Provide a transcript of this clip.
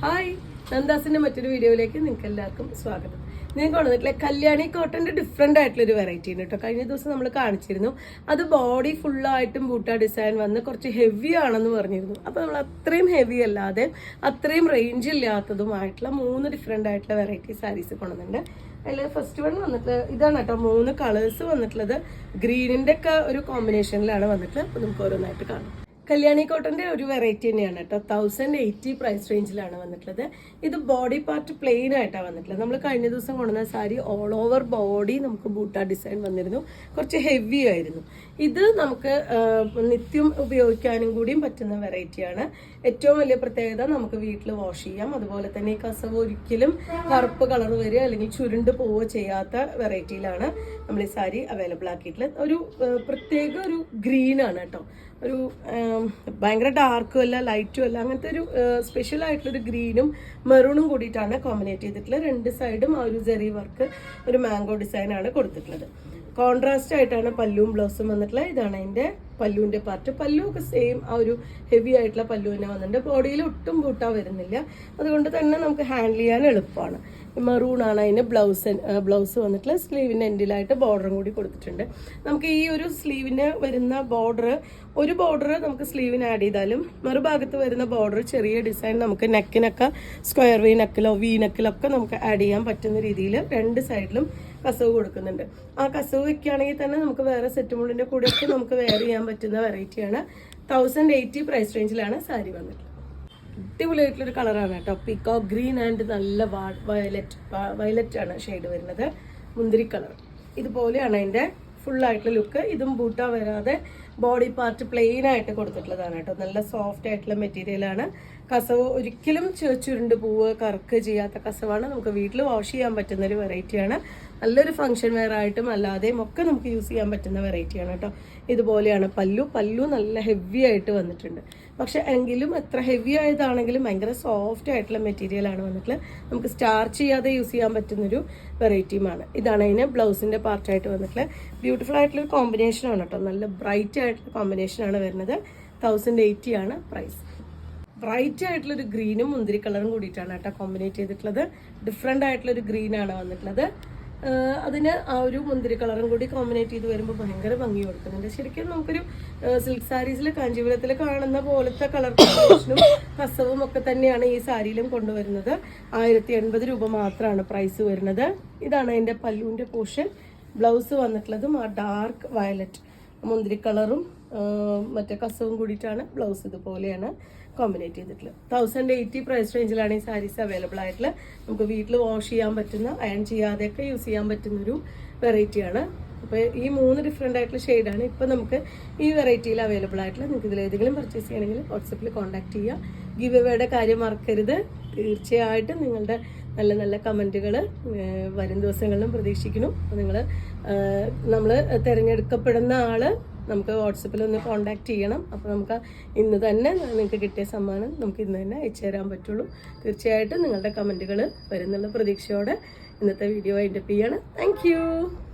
Hi, നന്ദാസിന്റെ മറ്റൊരു വീഡിയോയിലേക്ക് നിങ്ങൾക്ക് എല്ലാവർക്കും സ്വാഗതം. ഞാൻ കൊണ്ടുവന്നിട്ടില്ല കല്യാണി കോട്ടന്റെ ഡിഫറെന്റ് ആയിട്ടുള്ളൊരു വെറൈറ്റി ഉണ്ട് കേട്ടോ. കഴിഞ്ഞ ദിവസം നമ്മൾ കാണിച്ചിരുന്നു. അത് ബോഡി ഫുള്ളായിട്ടും ബൂട്ട ഡിസൈൻ വന്ന് കുറച്ച് ഹെവി ആണെന്ന് പറഞ്ഞിരുന്നു. അപ്പോൾ നമ്മൾ അത്രയും ഹെവി അല്ലാതെ അത്രയും റേഞ്ച് ഇല്ലാത്തതുമായിട്ടുള്ള 3 ഡിഫറെന്റ് ആയിട്ടുള്ള വെറൈറ്റി സാരീസ് കൊണ്ടുവന്നിട്ടുണ്ട്. അതിൽ ഫസ്റ്റ് വൺ വന്നിട്ട് ഇതാണ് കേട്ടോ. 3 കളേഴ്സ് വന്നിട്ടുള്ളത് ഗ്രീനിന്റെ ഒക്കെ ഒരു കോമ്പിനേഷനിലാണ് വന്നിട്ടുള്ളത്. അപ്പോൾ നമുക്ക് ഓരോന്നായിട്ട് കാണാം. കല്യാണി കോട്ടന്റെ ഒരു വെറൈറ്റി തന്നെയാണ് കേട്ടോ. 1080 പ്രൈസ് റേഞ്ചിലാണ് വന്നിട്ടുള്ളത്. ഇത് ബോഡി പാർട്ട് പ്ലെയിൻ ആയിട്ടാണ് വന്നിട്ടുള്ളത്. നമ്മൾ കഴിഞ്ഞ ദിവസം കൊണ്ടുവന്ന സാരി ഓൾ ഓവർ ബോഡി നമുക്ക് ബൂട്ട ഡിസൈൻ വന്നിരുന്നു. കുറച്ച് ഹെവി ആയിരുന്നു. ഇത് നമുക്ക് നിത്യം ഉപയോഗിക്കാനും കൂടിയും പറ്റുന്ന വെറൈറ്റിയാണ്. ഏറ്റവും വലിയ പ്രത്യേകത നമുക്ക് വീട്ടിൽ വാഷ് ചെയ്യാം. അതുപോലെ തന്നെ ഈ കസവ് ഒരിക്കലും കറുപ്പ് കളർ വരിക അല്ലെങ്കിൽ ചുരുണ്ട് പോവുക ചെയ്യാത്ത വെറൈറ്റിയിലാണ് നമ്മൾ ഈ സാരി അവൈലബിൾ ആക്കിയിട്ടുള്ളത്. ഒരു പ്രത്യേക ഒരു ഗ്രീൻ ആണ് കേട്ടോ. ഒരു ഭയങ്കര ഡാർക്കും അല്ല ലൈറ്റും അല്ല, അങ്ങനത്തെ ഒരു സ്പെഷ്യൽ ആയിട്ടുള്ളൊരു ഗ്രീനും മെറൂണും കൂടിയിട്ടാണ് കോമ്പിനേറ്റ് ചെയ്തിട്ടുള്ളത്. 2 സൈഡും ആ ഒരു ജെറി വർക്ക്, ഒരു മാംഗോ ഡിസൈനാണ് കൊടുത്തിട്ടുള്ളത്. കോൺട്രാസ്റ്റ് ആയിട്ടാണ് പല്ലുവും ബ്ലൗസും വന്നിട്ടുള്ളത്. ഇതാണ് അതിൻ്റെ പല്ലുവിൻ്റെ പാർട്ട്. പല്ലു ഒക്കെ സെയിം ആ ഒരു ഹെവി ആയിട്ടുള്ള പല്ലു തന്നെ വന്നിട്ടുണ്ട്. ബോഡിയിൽ ഒട്ടും ബൂട്ടാ വരുന്നില്ല. അതുകൊണ്ട് തന്നെ നമുക്ക് ഹാൻഡിൽ ചെയ്യാൻ എളുപ്പമാണ്. മെറൂണാണ് അതിന് ബ്ലൗസ് വന്നിട്ടുള്ള സ്ലീവിൻ്റെ എൻഡിലായിട്ട് ബോർഡറും കൂടി കൊടുത്തിട്ടുണ്ട്. നമുക്ക് ഈ ഒരു സ്ലീവിന് വരുന്ന ഒരു ബോർഡർ നമുക്ക് സ്ലീവിന് ആഡ് ചെയ്താലും മറുഭാഗത്ത് വരുന്ന ബോർഡർ ചെറിയ ഡിസൈൻ നമുക്ക് നെക്കിനൊക്കെ സ്ക്വയർ നെക്കിലോ നെക്കിലൊക്കെ നമുക്ക് ആഡ് ചെയ്യാൻ പറ്റുന്ന രീതിയിൽ 2 സൈഡിലും കസവ് കൊടുക്കുന്നുണ്ട്. ആ കസവ് വെക്കുകയാണെങ്കിൽ തന്നെ നമുക്ക് വേറെ സെറ്റ് മുണ്ടിൻ്റെ കൂടെയൊക്കെ നമുക്ക് വെയർ ചെയ്യാൻ പറ്റുന്ന വെറൈറ്റിയാണ്. 1080 പ്രൈസ് റേഞ്ചിലാണ് സാരി വന്നിട്ടുള്ളത്. അടിപൊളിയായിട്ടുള്ളൊരു കളറാണ് കേട്ടോ. പീകോക്ക് ഗ്രീൻ ആൻഡ് നല്ല വയലറ്റ് ആണ് ഷെയ്ഡ് വരുന്നത്. മുന്തിരി കളർ ഇതുപോലെയാണ് അതിൻ്റെ ഫുള്ളായിട്ടുള്ള ലുക്ക്. ഇതും ബൂട്ട വരാതെ ബോഡി പാർട്ട് പ്ലെയിൻ ആയിട്ട് കൊടുത്തിട്ടുള്ളതാണ് കേട്ടോ. നല്ല സോഫ്റ്റ് ആയിട്ടുള്ള മെറ്റീരിയലാണ്. കസവ് ഒരിക്കലും ചുരുണ്ട് പൂവ് കറക്ക് ചെയ്യാത്ത കസവാണ്. നമുക്ക് വീട്ടിൽ വാഷ് ചെയ്യാൻ പറ്റുന്ന ഒരു വെറൈറ്റിയാണ്. നല്ലൊരു ഫംഗ്ഷൻ വെയർ ആയിട്ടും അല്ലാതെയും ഒക്കെ നമുക്ക് യൂസ് ചെയ്യാൻ പറ്റുന്ന വെറൈറ്റിയാണ് കേട്ടോ. ഇതുപോലെയാണ് പല്ലു നല്ല ഹെവി ആയിട്ട് വന്നിട്ടുണ്ട്. പക്ഷെ എങ്കിലും എത്ര ഹെവി ആയതാണെങ്കിലും ഭയങ്കര സോഫ്റ്റ് ആയിട്ടുള്ള മെറ്റീരിയലാണ് വന്നിട്ടുള്ളത്. നമുക്ക് സ്റ്റാർച്ച് ചെയ്യാതെ യൂസ് ചെയ്യാൻ പറ്റുന്നൊരു വെറൈറ്റിയുമാണ്. ഇതാണ് അതിന് ബ്ലൗസിൻ്റെ പാർട്ടായിട്ട് വന്നിട്ടുള്ളത്. ബ്യൂട്ടിഫുൾ ആയിട്ടുള്ളൊരു കോമ്പിനേഷനാണ് കേട്ടോ. നല്ല ബ്രൈറ്റ് ആയിട്ടുള്ള കോമ്പിനേഷനാണ് വരുന്നത്. 1080 ആണ് പ്രൈസ്. ബ്രൈറ്റ് ആയിട്ടുള്ളൊരു ഗ്രീനും മുന്തിരി കളറും കൂടിയിട്ടാണ് കേട്ടോ കോമ്പിനേറ്റ് ചെയ്തിട്ടുള്ളത്. ഡിഫറെൻ്റ് ആയിട്ടുള്ളൊരു ഗ്രീനാണ് വന്നിട്ടുള്ളത്. അതിന് ആ ഒരു മുന്തിരി കളറും കൂടി കോമ്പിനേറ്റ് ചെയ്ത് വരുമ്പോൾ ഭയങ്കര ഭംഗി കൊടുക്കുന്നുണ്ട്. ശരിക്കും നമുക്കൊരു സിൽക്ക് സാരീസിൽ കാഞ്ചീപുരത്തിൽ കാണുന്ന പോലത്തെ കളർ കോമ്പിനേഷനും കസവും ഒക്കെ തന്നെയാണ് ഈ സാരിയിലും കൊണ്ടുവരുന്നത്. 1080 രൂപ മാത്രമാണ് പ്രൈസ് വരുന്നത്. ഇതാണ് അതിൻ്റെ പല്ലുവിൻ്റെ പോർഷൻ. ബ്ലൗസ് വന്നിട്ടുള്ളതും ആ ഡാർക്ക് വയലറ്റ് മുന്തിരി കളറും മറ്റേ കസവും കൂടിയിട്ടാണ് ബ്ലൗസ് ഇതുപോലെയാണ് കോമ്പിനേറ്റ് ചെയ്തിട്ടുള്ളത്. 1080 പ്രൈസ് റേഞ്ചിലാണ് ഈ സാരീസ് അവൈലബിൾ ആയിട്ടുള്ളത്. നമുക്ക് വീട്ടിൽ വാഷ് ചെയ്യാൻ പറ്റുന്ന, അയൺ ചെയ്യാതെയൊക്കെ യൂസ് ചെയ്യാൻ പറ്റുന്നൊരു വെറൈറ്റിയാണ്. അപ്പോൾ ഈ 3 ഡിഫറെൻ്റ് ആയിട്ടുള്ള ഷെയ്ഡാണ് ഇപ്പോൾ നമുക്ക് ഈ വെറൈറ്റിയിൽ അവൈലബിൾ ആയിട്ടുള്ളത്. നിങ്ങൾക്ക് ഇതിലേതെങ്കിലും പർച്ചേസ് ചെയ്യണമെങ്കിൽ വാട്സപ്പിൽ കോൺടാക്ട് ചെയ്യുക. ഗിവ് എവേയുടെ കാര്യം മറക്കരുത്. തീർച്ചയായിട്ടും നിങ്ങളുടെ നല്ല നല്ല കമൻറ്റുകൾ വരും ദിവസങ്ങളിലും പ്രതീക്ഷിക്കുന്നു. നമ്മൾ തിരഞ്ഞെടുക്കപ്പെടുന്ന ആൾ നമുക്ക് വാട്സപ്പിൽ ഒന്ന് കോൺടാക്ട് ചെയ്യണം. അപ്പോൾ നമുക്ക് ഇന്ന് തന്നെ നിങ്ങൾക്ക് കിട്ടിയ സമ്മാനം നമുക്ക് ഇന്ന് തന്നെ അയച്ചു തരാൻ പറ്റുള്ളൂ. തീർച്ചയായിട്ടും നിങ്ങളുടെ കമൻറ്റുകൾ വരുന്നുള്ള പ്രതീക്ഷയോടെ ഇന്നത്തെ വീഡിയോ വൈൻഡപ്പ് ചെയ്യാണ്. താങ്ക്